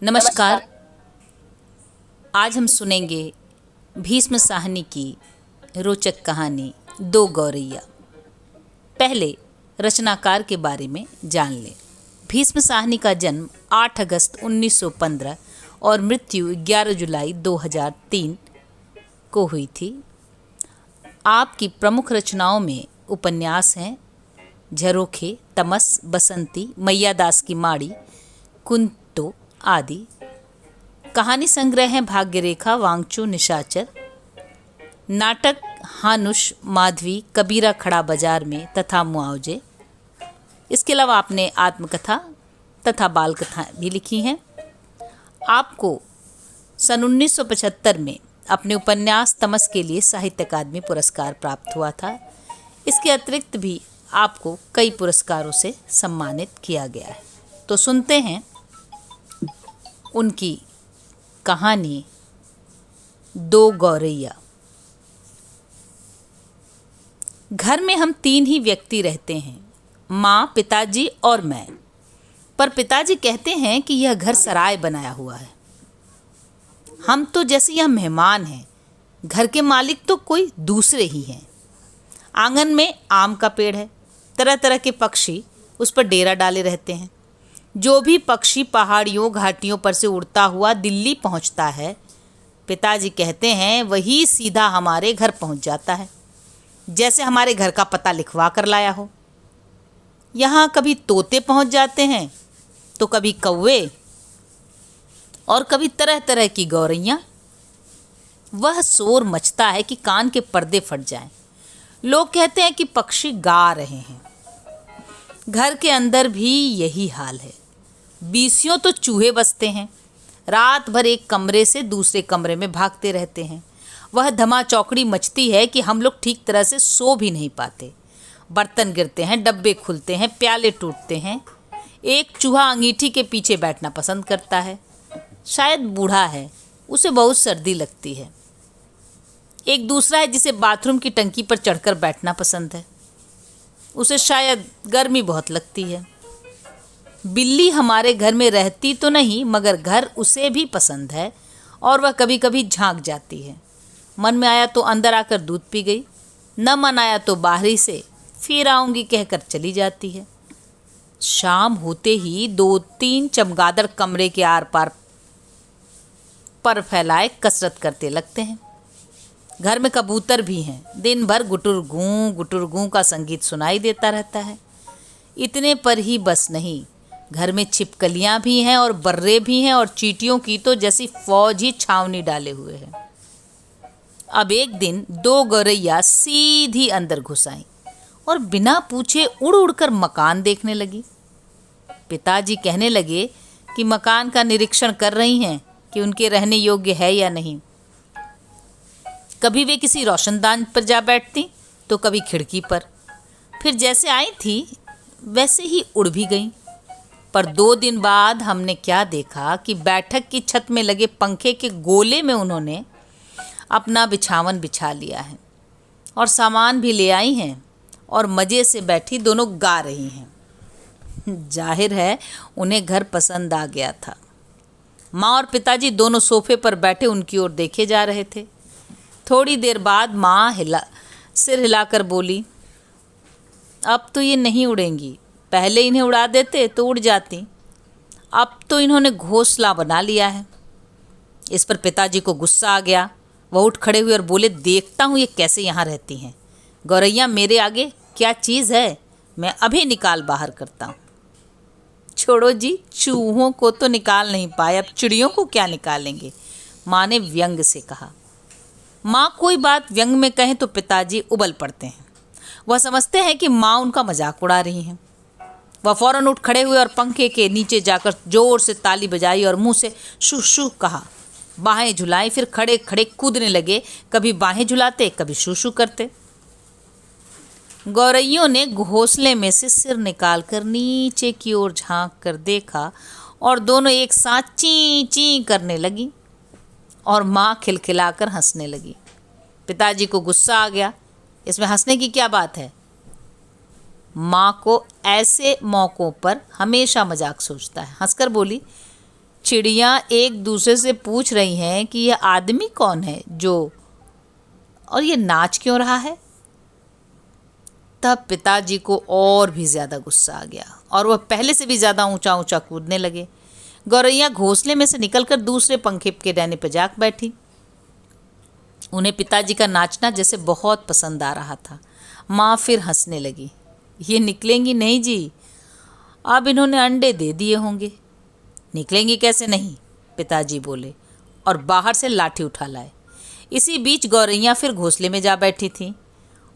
नमस्कार। आज हम सुनेंगे भीष्म साहनी की रोचक कहानी दो गौरैया। पहले रचनाकार के बारे में जान लें। भीष्म साहनी का जन्म 8 अगस्त 1915 और मृत्यु 11 जुलाई 2003 को हुई थी। आपकी प्रमुख रचनाओं में उपन्यास हैं झरोखे, तमस, बसंती, मैयादास की माड़ी, कुंतो आदि। कहानी संग्रह हैं भाग्यरेखा, वांगचू, निशाचर। नाटक हानुश, माधवी, कबीरा खड़ा बाजार में तथा मुआवजे। इसके अलावा आपने आत्मकथा तथा बाल कथा भी लिखी हैं। आपको सन 1975 में अपने उपन्यास तमस के लिए साहित्य अकादमी पुरस्कार प्राप्त हुआ था। इसके अतिरिक्त भी आपको कई पुरस्कारों से सम्मानित किया गया है। तो सुनते हैं उनकी कहानी दो गौरैया। घर में हम 3 ही व्यक्ति रहते हैं, माँ, पिताजी और मैं। पर पिताजी कहते हैं कि यह घर सराय बनाया हुआ है। हम तो जैसे यह मेहमान हैं, घर के मालिक तो कोई दूसरे ही हैं। आंगन में आम का पेड़ है, तरह तरह के पक्षी उस पर डेरा डाले रहते हैं। जो भी पक्षी पहाड़ियों घाटियों पर से उड़ता हुआ दिल्ली पहुंचता है, पिताजी कहते हैं वही सीधा हमारे घर पहुंच जाता है, जैसे हमारे घर का पता लिखवा कर लाया हो। यहाँ कभी तोते पहुंच जाते हैं तो कभी कौवे और कभी तरह तरह की गौरैया। वह शोर मचता है कि कान के पर्दे फट जाएं। लोग कहते हैं कि पक्षी गा रहे हैं। घर के अंदर भी यही हाल है। बीसियों तो चूहे बसते हैं, रात भर एक कमरे से दूसरे कमरे में भागते रहते हैं। वह धमा चौकड़ी मचती है कि हम लोग ठीक तरह से सो भी नहीं पाते। बर्तन गिरते हैं, डब्बे खुलते हैं, प्याले टूटते हैं। एक चूहा अंगीठी के पीछे बैठना पसंद करता है। शायद बूढ़ा है, उसे बहुत सर्दी लगती है। एक दूसरा है जिसे बाथरूम की टंकी पर चढ़कर बैठना पसंद है, उसे शायद गर्मी बहुत लगती है। बिल्ली हमारे घर में रहती तो नहीं, मगर घर उसे भी पसंद है और वह कभी कभी झांक जाती है। मन में आया तो अंदर आकर दूध पी गई, न मन आया तो बाहरी से फिर आऊँगी कहकर चली जाती है। शाम होते ही 2-3 चमगादड़ कमरे के आर पार पर फैलाए कसरत करते लगते हैं। घर में कबूतर भी हैं, दिन भर गुटुर गूं का संगीत सुनाई देता रहता है। इतने पर ही बस नहीं, घर में छिपकलियां भी हैं और बर्रे भी हैं और चींटियों की तो जैसी फौज ही छावनी डाले हुए है। अब एक दिन 2 गौरैया सीधी अंदर घुस आईं और बिना पूछे उड़ उड़कर मकान देखने लगी। पिताजी कहने लगे कि मकान का निरीक्षण कर रही हैं कि उनके रहने योग्य है या नहीं। कभी वे किसी रोशनदान पर जा बैठती तो कभी खिड़की पर। फिर जैसे आई थी वैसे ही उड़ भी गईं। पर 2 दिन बाद हमने क्या देखा कि बैठक की छत में लगे पंखे के गोले में उन्होंने अपना बिछावन बिछा लिया है और सामान भी ले आई हैं और मज़े से बैठी दोनों गा रही हैं। जाहिर है उन्हें घर पसंद आ गया था। माँ और पिताजी दोनों सोफे पर बैठे उनकी ओर देखे जा रहे थे। थोड़ी देर बाद माँ सिर हिलाकर बोली, अब तो ये नहीं उड़ेंगी, पहले इन्हें उड़ा देते तो उड़ जाती। अब तो इन्होंने घोंसला बना लिया है। इस पर पिताजी को गुस्सा आ गया। वह उठ खड़े हुए और बोले, देखता हूँ ये कैसे यहाँ रहती हैं। गौरैया मेरे आगे क्या चीज़ है, मैं अभी निकाल बाहर करता हूँ। छोड़ो जी, चूहों को तो निकाल नहीं पाए, अब चिड़ियों को क्या निकालेंगे, माँ ने व्यंग से कहा। माँ कोई बात व्यंग में कहें तो पिताजी उबल पड़ते हैं। वह समझते हैं कि माँ उनका मजाक उड़ा रही हैं। वह फौरन उठ खड़े हुए और पंखे के नीचे जाकर जोर से ताली बजाई और मुंह से शू शू कहा। बाहें झुलाई, फिर खड़े खड़े कूदने लगे। कभी बाहें झुलाते, कभी शू शू करते। गौरैयों ने घोंसले में से सिर निकालकर नीचे की ओर झांक कर देखा और दोनों एक साथ ची ची करने लगी और माँ खिलखिलाकर हंसने लगी। पिताजी को गुस्सा आ गया, इसमें हंसने की क्या बात है। माँ को ऐसे मौक़ों पर हमेशा मजाक सोचता है। हंसकर बोली, चिड़िया एक दूसरे से पूछ रही हैं कि यह आदमी कौन है और ये नाच क्यों रहा है। तब पिताजी को और भी ज़्यादा गुस्सा आ गया और वह पहले से भी ज़्यादा ऊंचा ऊंचा कूदने लगे। गौरैया घोंसले में से निकलकर दूसरे पंखे के डंडे पर जाकर बैठी। उन्हें पिताजी का नाचना जैसे बहुत पसंद आ रहा था। माँ फिर हंसने लगी। ये निकलेंगी नहीं जी, अब इन्होंने अंडे दे दिए होंगे। निकलेंगी कैसे नहीं, पिताजी बोले और बाहर से लाठी उठा लाए। इसी बीच गौरैया फिर घोंसले में जा बैठी थी।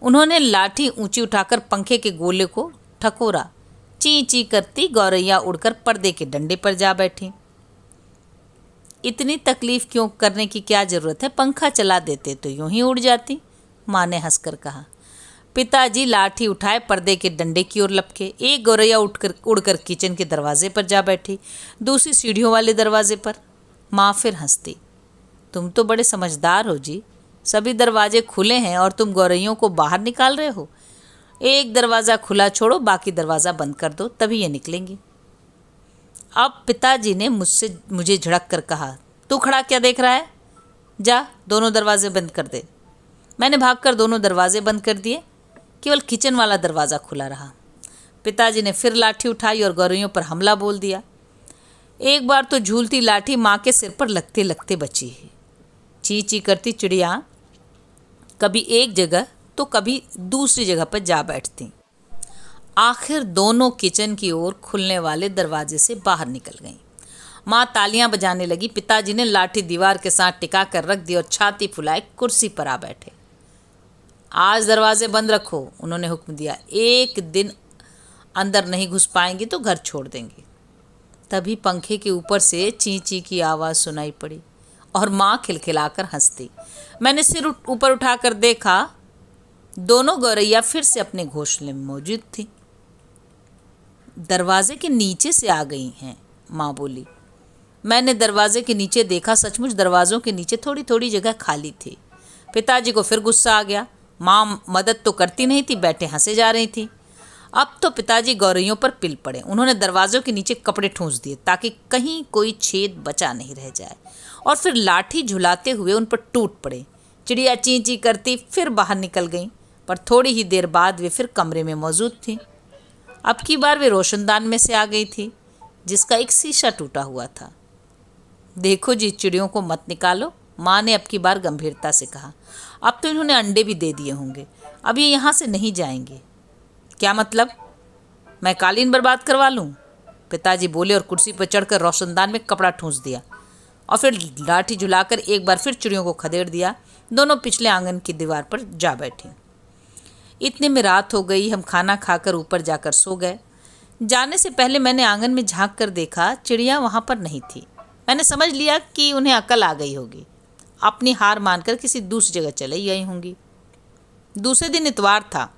उन्होंने लाठी ऊंची उठाकर पंखे के गोले को ठकोरा। ची ची करती गौरैया उड़कर पर्दे के डंडे पर जा बैठी। इतनी तकलीफ क्यों करने की क्या जरूरत है, पंखा चला देते तो यूं ही उड़ जाती, माँ ने हंसकर कहा। पिताजी लाठी उठाए पर्दे के डंडे की ओर लपके। एक गौरैया उड़कर किचन के दरवाजे पर जा बैठी, दूसरी सीढ़ियों वाले दरवाजे पर। माँ फिर हंसती। तुम तो बड़े समझदार हो जी, सभी दरवाजे खुले हैं और तुम गौरैयों को बाहर निकाल रहे हो। एक दरवाज़ा खुला छोड़ो, बाकी दरवाज़ा बंद कर दो, तभी ये निकलेंगी। अब पिताजी ने मुझे झड़क कर कहा, तू खड़ा क्या देख रहा है, जा दोनों दरवाजे बंद कर दे। मैंने भागकर दोनों दरवाजे बंद कर दिए, केवल किचन वाला दरवाज़ा खुला रहा। पिताजी ने फिर लाठी उठाई और गौरैयों पर हमला बोल दिया। एक बार तो झूलती लाठी माँ के सिर पर लगते लगते बची है। ची ची करती चिड़िया कभी एक जगह तो कभी दूसरी जगह पर जा बैठती। आखिर दोनों किचन की ओर खुलने वाले दरवाजे से बाहर निकल गईं। माँ तालियां बजाने लगी। पिताजी ने लाठी दीवार के साथ टिका कर रख दी और छाती फुलाए कुर्सी पर आ बैठे। आज दरवाजे बंद रखो, उन्होंने हुक्म दिया। एक दिन अंदर नहीं घुस पाएंगी तो घर छोड़ देंगे। तभी पंखे के ऊपर से ची ची की आवाज़ सुनाई पड़ी और माँ खिलखिलाकर हंसती। मैंने सिर ऊपर उठाकर देखा, दोनों गौरैया फिर से अपने घोंसले में मौजूद थी। दरवाजे के नीचे से आ गई हैं, माँ बोली। मैंने दरवाजे के नीचे देखा, सचमुच दरवाज़ों के नीचे थोड़ी थोड़ी जगह खाली थी। पिताजी को फिर गुस्सा आ गया। माँ मदद तो करती नहीं थी, बैठे हंसे जा रही थी। अब तो पिताजी गौरैयों पर पिल पड़े। उन्होंने दरवाज़ों के नीचे कपड़े ठूंस दिए ताकि कहीं कोई छेद बचा नहीं रह जाए, और फिर लाठी झुलाते हुए उन पर टूट पड़े। चिड़िया ची ची करती फिर बाहर निकल गईं, पर थोड़ी ही देर बाद वे फिर कमरे में मौजूद थीं। अब की बार वे रोशनदान में से आ गई थी, जिसका एक शीशा टूटा हुआ था। देखो जी, चिड़ियों को मत निकालो, माँ ने अब की बार गंभीरता से कहा। अब तो इन्होंने अंडे भी दे दिए होंगे, अब ये यहाँ से नहीं जाएंगे। क्या मतलब, मैं कालीन बर्बाद करवा लूँ, पिताजी बोले और कुर्सी पर चढ़कर रोशनदान में कपड़ा ठूंस दिया और फिर लाठी झुलाकर एक बार फिर चिड़ियों को खदेड़ दिया। दोनों पिछले आंगन की दीवार पर जा बैठी। इतने में रात हो गई। हम खाना खाकर ऊपर जाकर सो गए। जाने से पहले मैंने आंगन में झांक कर देखा, चिड़िया वहाँ पर नहीं थी। मैंने समझ लिया कि उन्हें अकल आ गई होगी, अपनी हार मानकर किसी दूसरी जगह चली गई होंगी। दूसरे दिन इतवार था।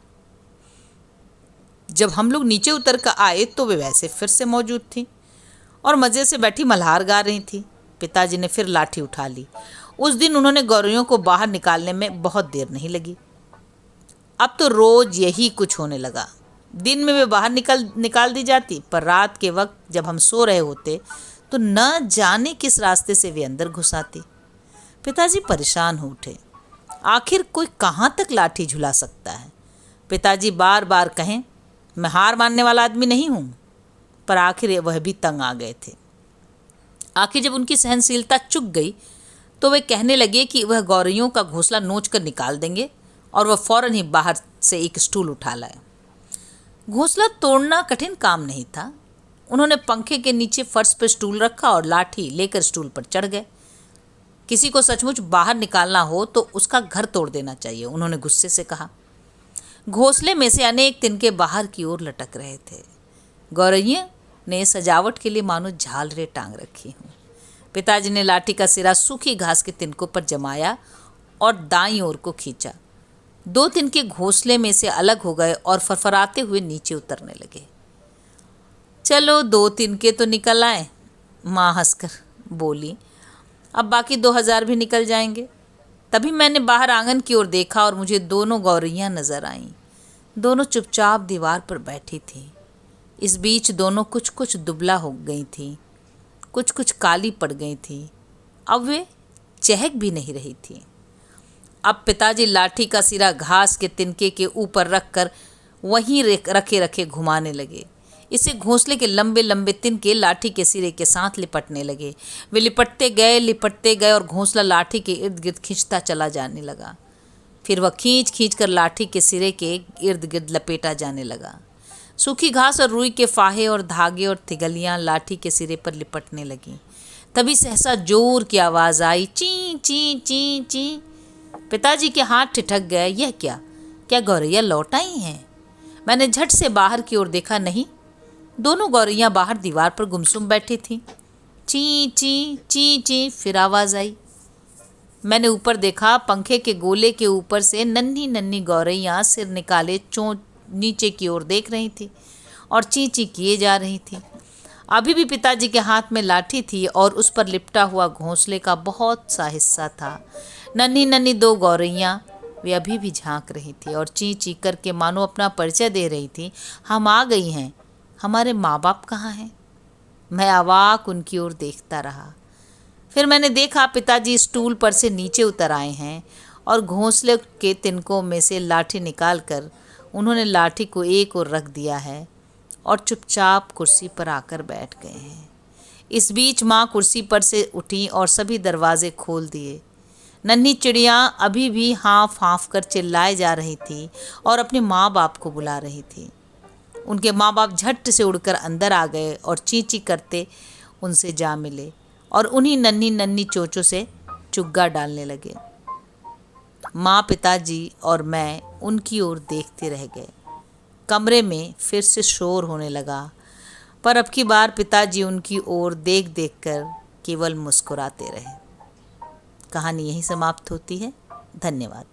जब हम लोग नीचे उतर कर आए तो वे वैसे फिर से मौजूद थी और मज़े से बैठी मल्हार गा रही थी। पिताजी ने फिर लाठी उठा ली। उस दिन उन्होंने गौरैयों को बाहर निकालने में बहुत देर नहीं लगी। अब तो रोज़ यही कुछ होने लगा। दिन में वे बाहर निकाल दी जाती, पर रात के वक्त जब हम सो रहे होते तो न जाने किस रास्ते से वे अंदर घुस आती। पिताजी परेशान हो उठे। आखिर कोई कहाँ तक लाठी झुला सकता है। पिताजी बार बार कहें, मैं हार मानने वाला आदमी नहीं हूँ, पर आखिर वह भी तंग आ गए थे। आखिर जब उनकी सहनशीलता चुक गई तो वे कहने लगे कि वह गौरैयों का घोंसला नोच कर निकाल देंगे, और वह फौरन ही बाहर से एक स्टूल उठा लाए। घोंसला तोड़ना कठिन काम नहीं था। उन्होंने पंखे के नीचे फर्श पर स्टूल रखा और लाठी लेकर स्टूल पर चढ़ गए। किसी को सचमुच बाहर निकालना हो तो उसका घर तोड़ देना चाहिए, उन्होंने गुस्से से कहा। घोंसले में से अनेक तिनके बाहर की ओर लटक रहे थे। गौरैया ने सजावट के लिए मानो झालरें टांग रखी हूँ। पिताजी ने लाठी का सिरा सूखी घास के तिनकों पर जमाया और दाईं ओर को खींचा। दो तिनके घोंसले में से अलग हो गए और फरफराते हुए नीचे उतरने लगे। चलो 2 तिनके तो निकल आए, माँ हंसकर बोली। अब बाकी 2000 भी निकल जाएंगे। तभी मैंने बाहर आंगन की ओर देखा और मुझे दोनों गौरैया नजर आईं। दोनों चुपचाप दीवार पर बैठी थीं। इस बीच दोनों कुछ कुछ दुबला हो गई थीं। कुछ कुछ काली पड़ गई थी। अब वे चहक भी नहीं रही थी। अब पिताजी लाठी का सिरा घास के तिनके के ऊपर रखकर वहीं रखे रखे घुमाने लगे। इसे घोंसले के लंबे लंबे तिनके लाठी के सिरे के साथ लिपटने लगे। वे लिपटते गए और घोंसला लाठी के इर्द गिर्द खींचता चला जाने लगा। फिर वह खींच खींच कर लाठी के सिरे के इर्द गिर्द लपेटा जाने लगा। सूखी घास और रुई के फाहे और धागे और तिगलियां लाठी के सिरे पर लिपटने लगीं। तभी सहसा जोर की आवाज़ आई, ची ची ची ची। पिताजी के हाथ ठिठक गए। यह क्या गौरैया लौट आई हैं? मैंने झट से बाहर की ओर देखा। नहीं, दोनों गौरैया बाहर दीवार पर गुमसुम बैठी थीं। ची ची ची ची फिर आवाज़ आई। मैंने ऊपर देखा। पंखे के गोले के ऊपर से नन्ही नन्ही गौरैया सिर निकाले चोंच नीचे की ओर देख रही थी और ची ची किए जा रही थी। अभी भी पिताजी के हाथ में लाठी थी और उस पर लिपटा हुआ घोंसले का बहुत सा हिस्सा था। नन्ही नन्ही दो गौरैया वे अभी भी झांक रही थी और ची ची करके मानो अपना परिचय दे रही थी। हम आ गई हैं, हमारे माँ बाप कहाँ हैं? मैं अवाक उनकी ओर देखता रहा। फिर मैंने देखा पिताजी स्टूल पर से नीचे उतर आए हैं और घोंसले के तिनकों में से लाठी निकालकर उन्होंने लाठी को एक ओर रख दिया है और चुपचाप कुर्सी पर आकर बैठ गए हैं। इस बीच माँ कुर्सी पर से उठी और सभी दरवाजे खोल दिए। नन्ही चिड़िया अभी भी हाँफ हाँफ कर चिल्लाए जा रही थी और अपने माँ बाप को बुला रही थी। उनके माँ बाप झट से उड़कर अंदर आ गए और ची ची करते उनसे जा मिले और उन्हीं नन्ही नन्ही चोंचों से चुग्गा डालने लगे। माँ, पिताजी और मैं उनकी ओर देखते रह गए। कमरे में फिर से शोर होने लगा, पर अब की बार पिताजी उनकी ओर देख देख कर केवल मुस्कुराते रहे। कहानी यहीं समाप्त होती है। धन्यवाद।